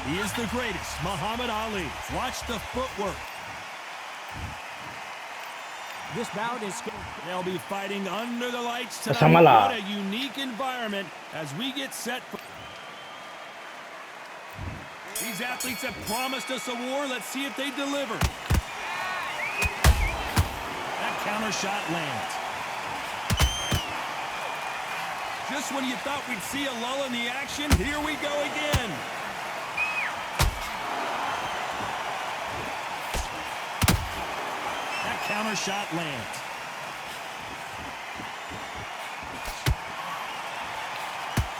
He is the greatest, Muhammad Ali. Watch the footwork. This bout is... They'll be fighting under the lights tonight. Kasamalah. What a unique environment as we get set for... These athletes have promised us a war. Let's see if they deliver. That counter shot lands. Just when you thought we'd see a lull in the action, here we go again. That counter shot lands.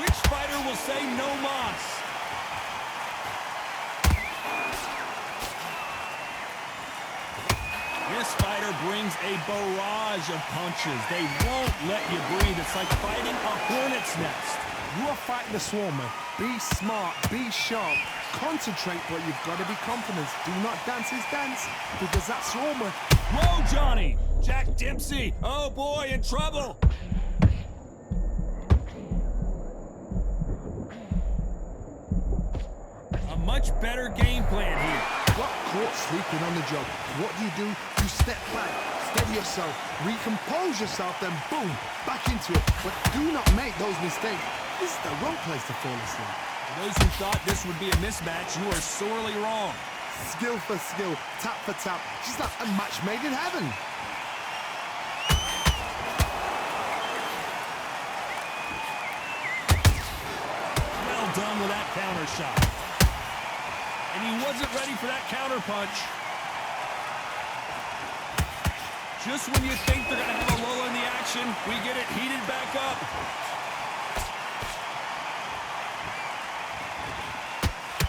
Which fighter will say no mas? This fighter brings a barrage of punches. They won't let you breathe. It's like fighting a hornet's nest. You are fighting the swarmer. Be smart, be sharp. Concentrate, but you've got to be confident. Do not dance his dance, because that swarmer... Whoa, Johnny! Jack Dempsey! Oh, boy, in trouble! A much better game plan here. Got caught sleeping on the job. What do? You step back, steady yourself, recompose yourself, then boom, back into it. But do not make those mistakes. This is the wrong place to fall asleep. For those who thought this would be a mismatch, you are sorely wrong. Skill for skill, tap for tap. She's like a match made in heaven. Well done with that counter shot. And he wasn't ready for that counter punch. Just when you think they're going to have a lull in the action, we get it heated back up.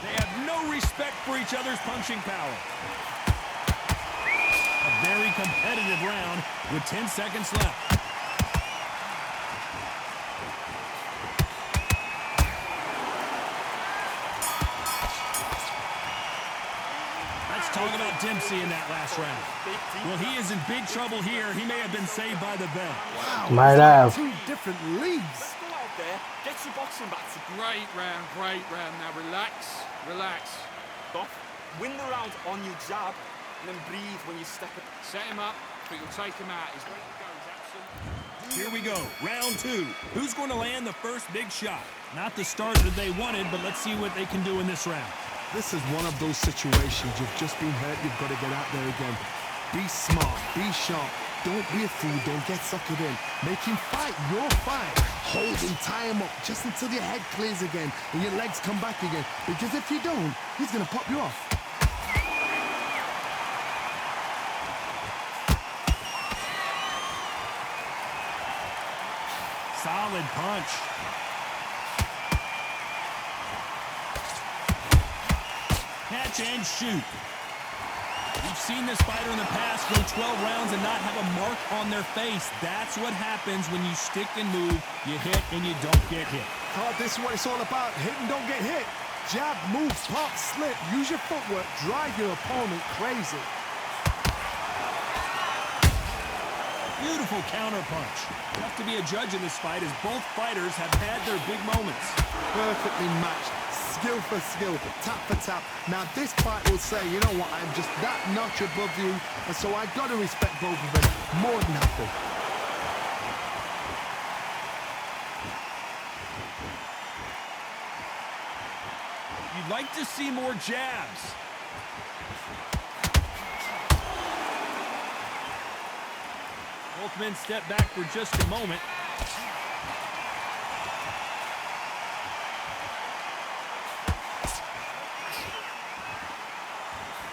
They have no respect for each other's punching power. A very competitive round with 10 seconds left. Talk about Dempsey in that last round. Well, he is in big trouble here. He may have been saved by the bell. Wow, Might have. two different leagues. Go out there, get your boxing back to Great round, great round. Now relax, relax. off, win the round on your jab, and then breathe when you step it. Set him up, but you'll take him out. He's ready to go, he's absolutely... Here we go, round two. Who's going to land the first big shot? Not the start that they wanted, but let's see what they can do in this round. This is one of those situations. You've just been hurt. You've got to get out there again. Be smart. Be sharp. Don't be a fool. Don't get suckered in. Make him fight your fight. Hold him. Tie him up just until your head clears again and your legs come back again. Because if you don't, he's going to pop you off. Solid punch. Catch and shoot. We've seen this fighter in the past go 12 rounds and not have a mark on their face. That's what happens when you stick and move. You hit and you don't get hit. Oh, this is what it's all about. Hit and don't get hit. Jab, move, pop, slip. Use your footwork. Drive your opponent crazy. Beautiful counter punch. Tough to be a judge in this fight as both fighters have had their big moments. Perfectly matched. Skill for skill, tap for tap. Now this fight will say, you know what, I'm just that notch above you, and so I got to respect both of them more than happy. You'd like to see more jabs. Both men step back for just a moment.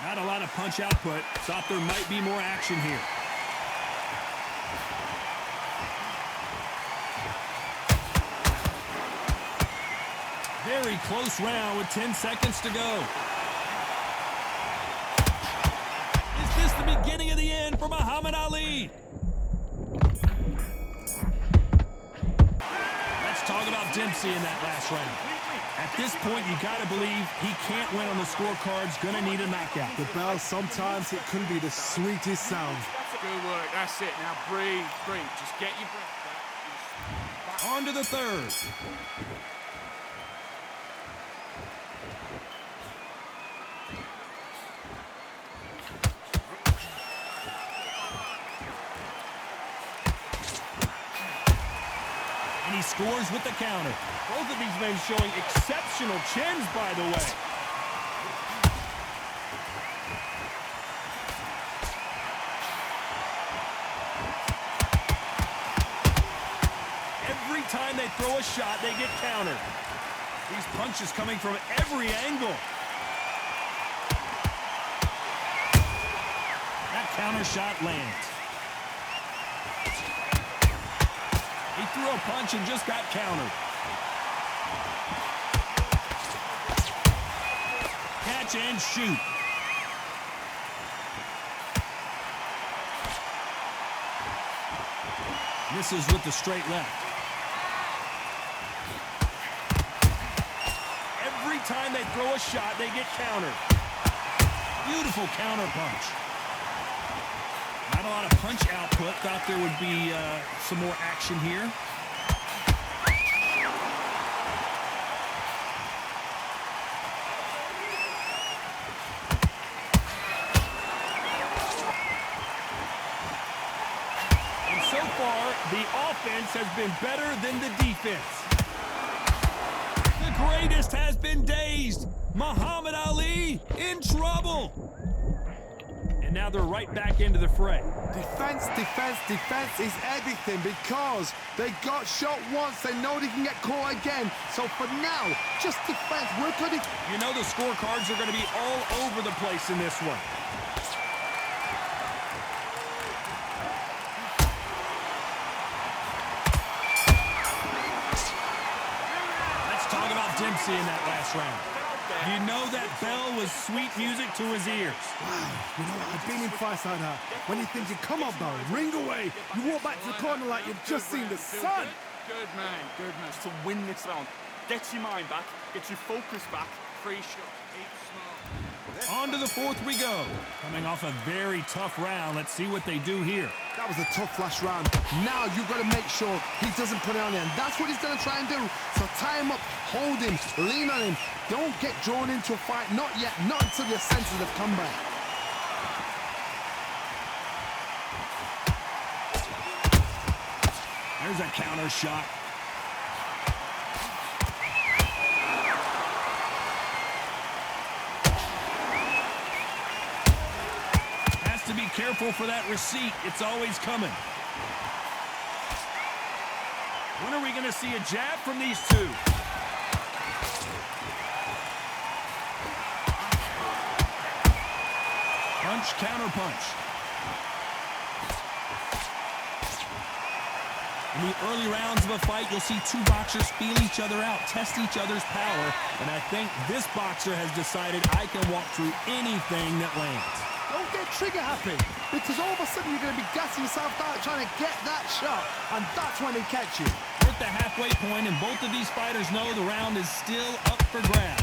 Not a lot of punch output. Thought there might be more action here. Very close round with 10 seconds to go. Is this the beginning of the end for Muhammad Ali? Let's talk about Dempsey in that last round. At this point, you got to believe he can't win on the scorecards. Gonna need a knockout. The bell, sometimes it can be the sweetest sound. Good work, that's it. Now breathe, breathe. Just get your breath back. On to the third. scores with the counter. Both of these men showing exceptional chins, by the way. Every time they throw a shot, they get countered. These punches coming from every angle. That counter shot lands. He threw a punch and just got countered. Catch and shoot. Misses with the straight left. Every time they throw a shot, they get countered. Beautiful counter punch. Not a lot of punch output. Thought there would be some more action here. And so far, the offense has been better than the defense. The greatest has been dazed. Muhammad Ali in trouble. And now they're right back into the fray. Defense, defense, defense is everything because they got shot once. They know they can get caught again. So for now, just defense. Work on it. You know the scorecards are going to be all over the place in this one. Let's talk about Dempsey in that last round. You know that bell was sweet music to his ears. You know what? I've been in fights like that. When you're thinking, come on, bell, ring away. You walk back to the corner like you've just seen the sun. Good man, good man. To win this round, get your mind back, get your focus back. Free shot, keep smart. On to the fourth we go. Coming off a very tough round. Let's see what they do here. That was a tough last round. Now you've got to make sure he doesn't put it on there. And that's what he's going to try and do. So tie him up, hold him, lean on him. Don't get drawn into a fight. Not yet. Not until your senses have come back. There's a counter shot. Has to be careful for that receipt. It's always coming. When are we going to see a jab from these two? Punch, counter punch. In the early rounds of a fight, you'll see two boxers feel each other out, test each other's power, and I think this boxer has decided I can walk through anything that lands. Don't get trigger happy, because all of a sudden you're going to be gassing yourself out trying to get that shot, and that's when they catch you. We're at the halfway point, and both of these fighters know the round is still up for grabs.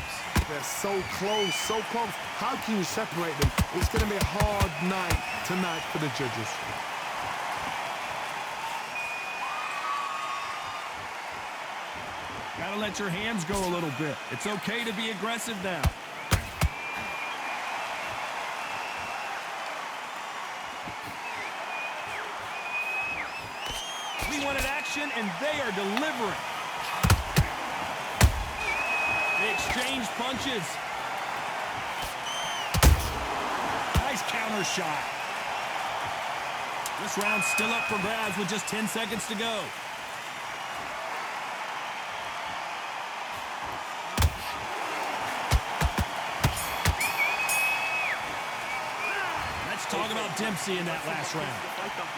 They're so close, so close. How can you separate them? It's going to be a hard night tonight for the judges. Gotta let your hands go a little bit. It's okay to be aggressive now. We wanted action, and they are delivering. They exchange punches. Nice counter shot. This round's still up for grabs with just 10 seconds to go. Talk about Dempsey in that last round.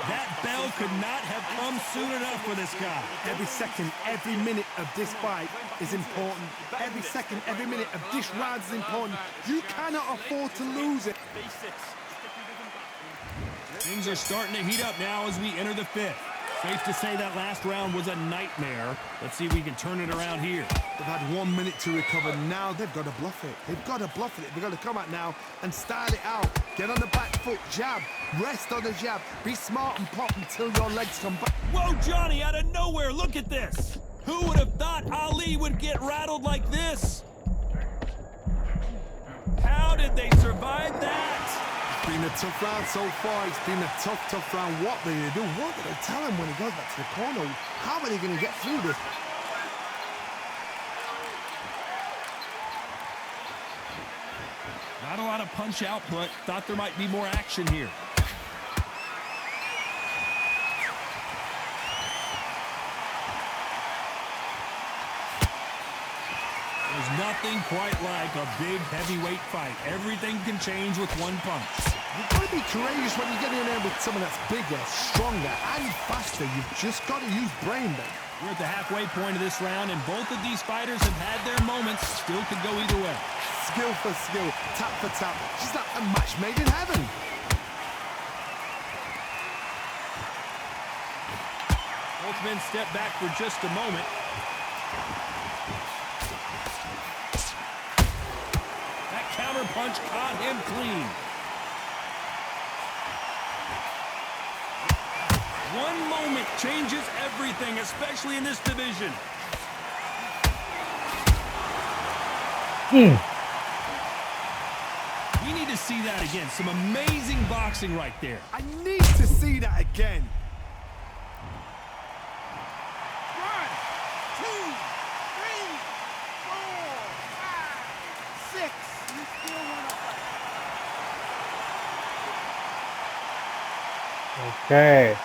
That bell could not have come soon enough for this guy. Every second, every minute of this fight is important. Every second, every minute of this round is important. You cannot afford to lose it. Things are starting to heat up now as we enter the fifth. Safe to say that last round was a nightmare. Let's see if we can turn it around here. They've had 1 minute to recover. Now they've got to bluff it. They've got to bluff it. They've got to come out now and style it out. Get on the back foot, jab, rest on the jab. Be smart and pop until your legs come back. Whoa, Johnny, out of nowhere, look at this. Who would have thought Ali would get rattled like this? How did they survive that? It's been a tough round so far. It's been a tough round. What are they going to do? What are they going to tell him when he goes back to the corner? How are they going to get through this? lot of punch output. Thought there might be more action here. There's nothing quite like a big heavyweight fight. Everything can change with one punch. You've got to be courageous when you get in there with someone that's bigger, stronger, and faster. You've just got to use brain then. We're at the halfway point of this round, and both of these fighters have had their moments. Still could go either way. Skill for skill, tap for tap. Just like a match made in heaven. Both men step back for just a moment. That counter punch caught him clean. One moment changes everything, especially in this division. We need to see that again. Some amazing boxing right there. I need to see that again. 1, 2, 3, 4, 5, 6. You still want to fight. Okay.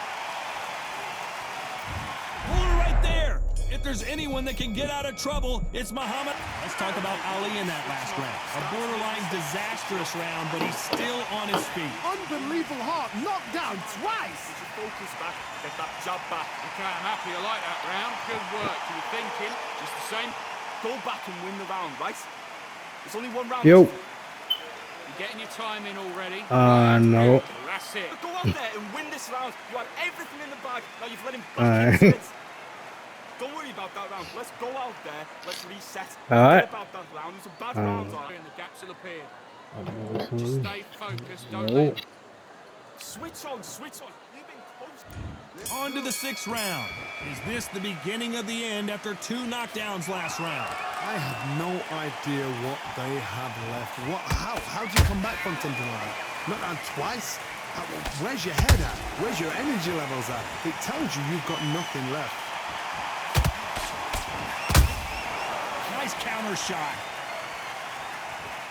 If there's anyone that can get out of trouble, it's Muhammad. Let's talk about Ali in that last round. A borderline disastrous round, but he's still on his feet. Unbelievable heart, knocked down twice. Get your focus back, get that jab back. Okay, I'm happy. I like that round. Good work. You were thinking just the same. Go back and win the round, right? There's only one round. Yo. You're getting your time in already. No. That's it. Go out there and win this round. You had everything in the bag. Now you've let him back into it. Don't worry about that round. Let's go out there. Let's reset. Alright. Forget about that round. It's a bad round. And the gaps will appear. Mm. Just stay focused. Don't No. let Switch on, switch on. You've been close. On to the sixth round. Is this the beginning of the end after 2 knockdowns last round? I have no idea what they have left. How do you come back from something like that? Knocked down twice? Where's your head at? Where's your energy levels at? It tells you you've got nothing left. Nice counter shot.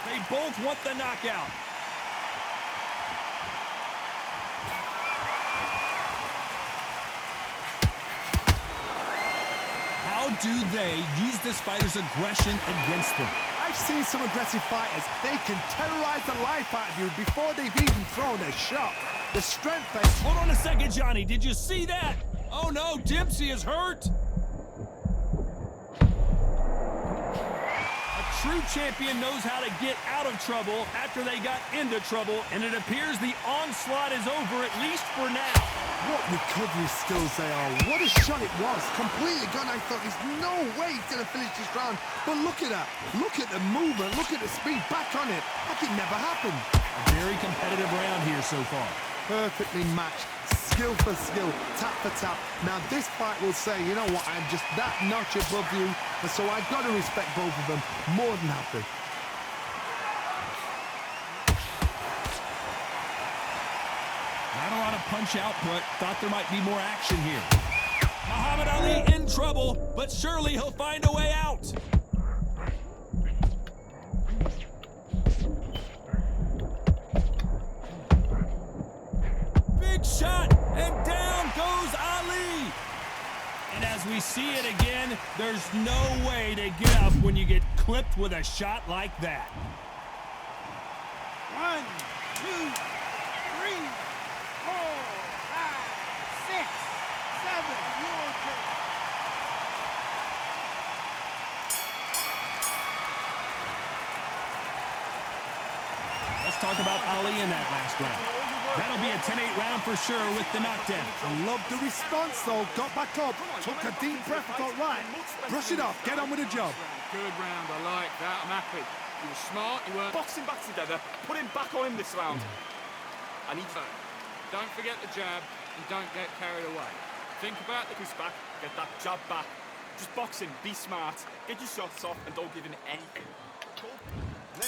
They both want the knockout. How do they use this fighter's aggression against them? I've seen some aggressive fighters. They can terrorize the life out of you before they've even thrown a shot. The strength they... Hold on a second, Johnny. Did you see that? Oh no, Dempsey is hurt. True champion knows how to get out of trouble after they got into trouble, and it appears the onslaught is over, at least for now. What recovery skills they are. What a shot it was. Completely gone. I thought there's no way he's going to finish this round. But look at that. Look at the movement. Look at the speed. Back on it. Like it never happened. A very competitive round here so far. Perfectly matched. Skill for skill, tap for tap. Now this fight will say, you know what, I'm just that notch above you, and so I've got to respect both of them. More than happy. Not a lot of punch output. Thought there might be more action here. Muhammad Ali in trouble, but surely he'll find a way out. Big shot, and down goes Ali. And as we see it again, there's no way to get up when you get clipped with a shot like that. 1, 2, 3, 4, 5, 6, 7. You're okay. Let's talk about Ali in that last round. That'll be a 10-8 round for sure with the knockdown. I love the response though. Got back up, took a deep breath, thought, right, brush it off, get on with the job. Good round. I like that. I'm happy. You were smart. You weren't. Boxing back together. Put him back on him this round. I need to... Don't forget the jab and don't get carried away. Think about the Push back, get that jab back. Just boxing, be smart. Get your shots off and don't give him anything.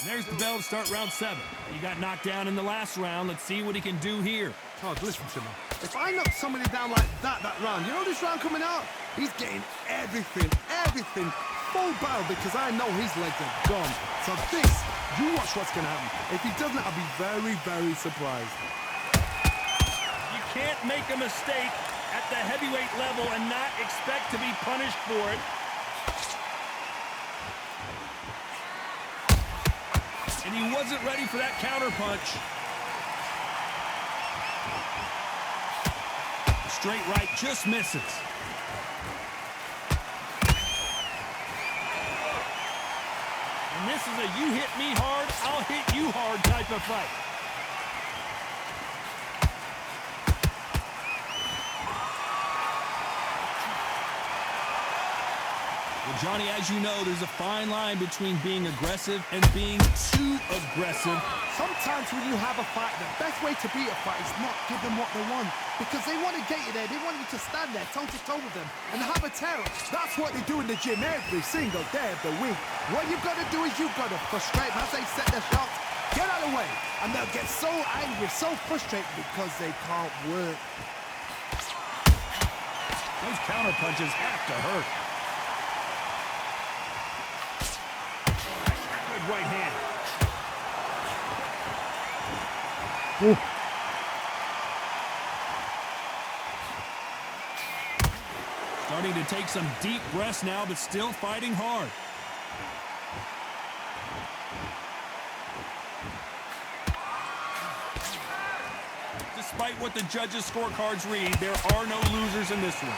There's the bell to start round 7. He got knocked down in the last round. Let's see what he can do here. Todd, listen to me. If I knock somebody down like that round, you know this round coming out? He's getting everything full barrel because I know his legs are gone. So this, you watch what's going to happen. If he doesn't, I'll be very, very surprised. You can't make a mistake at the heavyweight level and not expect to be punished for it. And he wasn't ready for that counter punch. Straight right just misses. And this is a you hit me hard, I'll hit you hard type of fight. Well, Johnny, as you know, there's a fine line between being aggressive and being too aggressive. Sometimes when you have a fight, the best way to beat a fight is not give them what they want. Because they want to get you there. They want you to stand there toe-to-toe with them and have a terror. That's what they do in the gym every single day of the week. What you've got to do is you've got to frustrate them as they set their shots. Get out of the way. And they'll get so angry, so frustrated because they can't work. Those counter punches have to hurt. Good right hand. Ooh. Starting to take some deep breaths now, but still fighting hard. Despite what the judges' scorecards read, there are no losers in this one.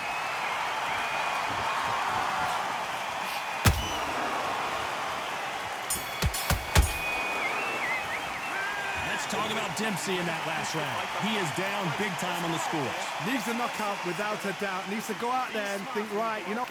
Talk about Dempsey in that last round. He is down big time on the scores. Needs a knockout without a doubt. Needs to go out there and think, right, you know.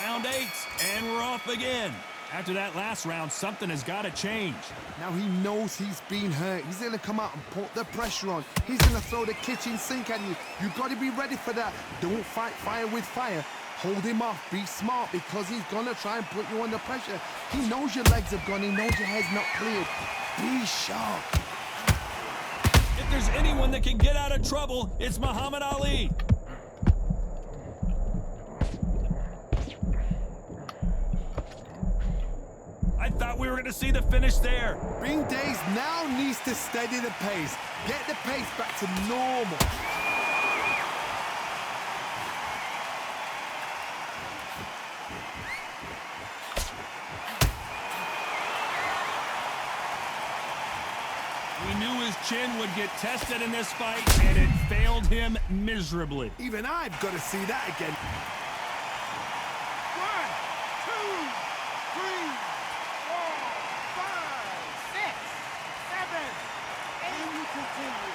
Round 8, and we're off again. After that last round, something has got to change. Now he knows he's been hurt. He's going to come out and put the pressure on. He's going to throw the kitchen sink at you. You've got to be ready for that. Don't fight fire with fire. Hold him off. Be smart because he's going to try and put you under pressure. He knows your legs have gone. He knows your head's not cleared. Be sharp. If there's anyone that can get out of trouble, it's Muhammad Ali. I thought we were going to see the finish there. Bing Days now needs to steady the pace. Get the pace back to normal. We knew his chin would get tested in this fight, and it failed him miserably. Even I've got to see that again. 1, 2, 3, 4, 5, 6, 7, and you continue.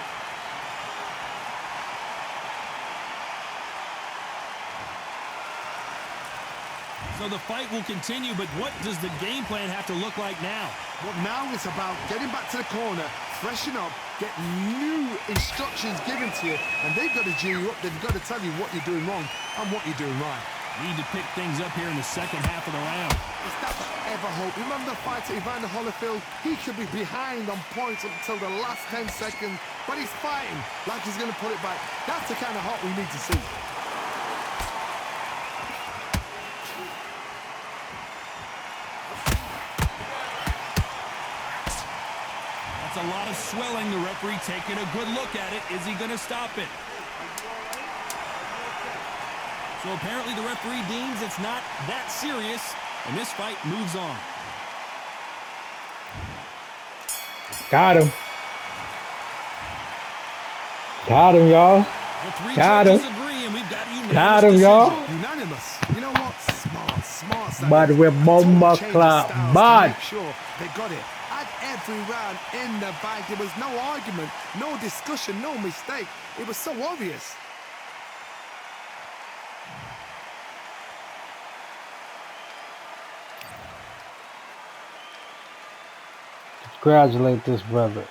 So the fight will continue, but what does the game plan have to look like now? Well, now it's about getting back to the corner, freshen up, get new instructions given to you, and they've got to G you up. They've got to tell you what you're doing wrong and what you're doing right. Need to pick things up here in the second half of the round. Is that the ever hope? Remember the fight at Evander Holyfield? He could be behind on points until the last 10 seconds, but he's fighting like he's going to put it back. That's the kind of hope we need to see. That's a lot of swelling. The referee taking a good look at it. Is he going to stop it? So apparently the referee deems it's not that serious, and this fight moves on. Got him. Got him, y'all. The three Got judges him. agree, and we've got unanimous Got him, decision. y'all. Unanimous. You know what? Smart. But we're bomba clap. But make sure they got it. At every round in the bag, there was no argument, no discussion, no mistake. It was so obvious. congratulate this brother.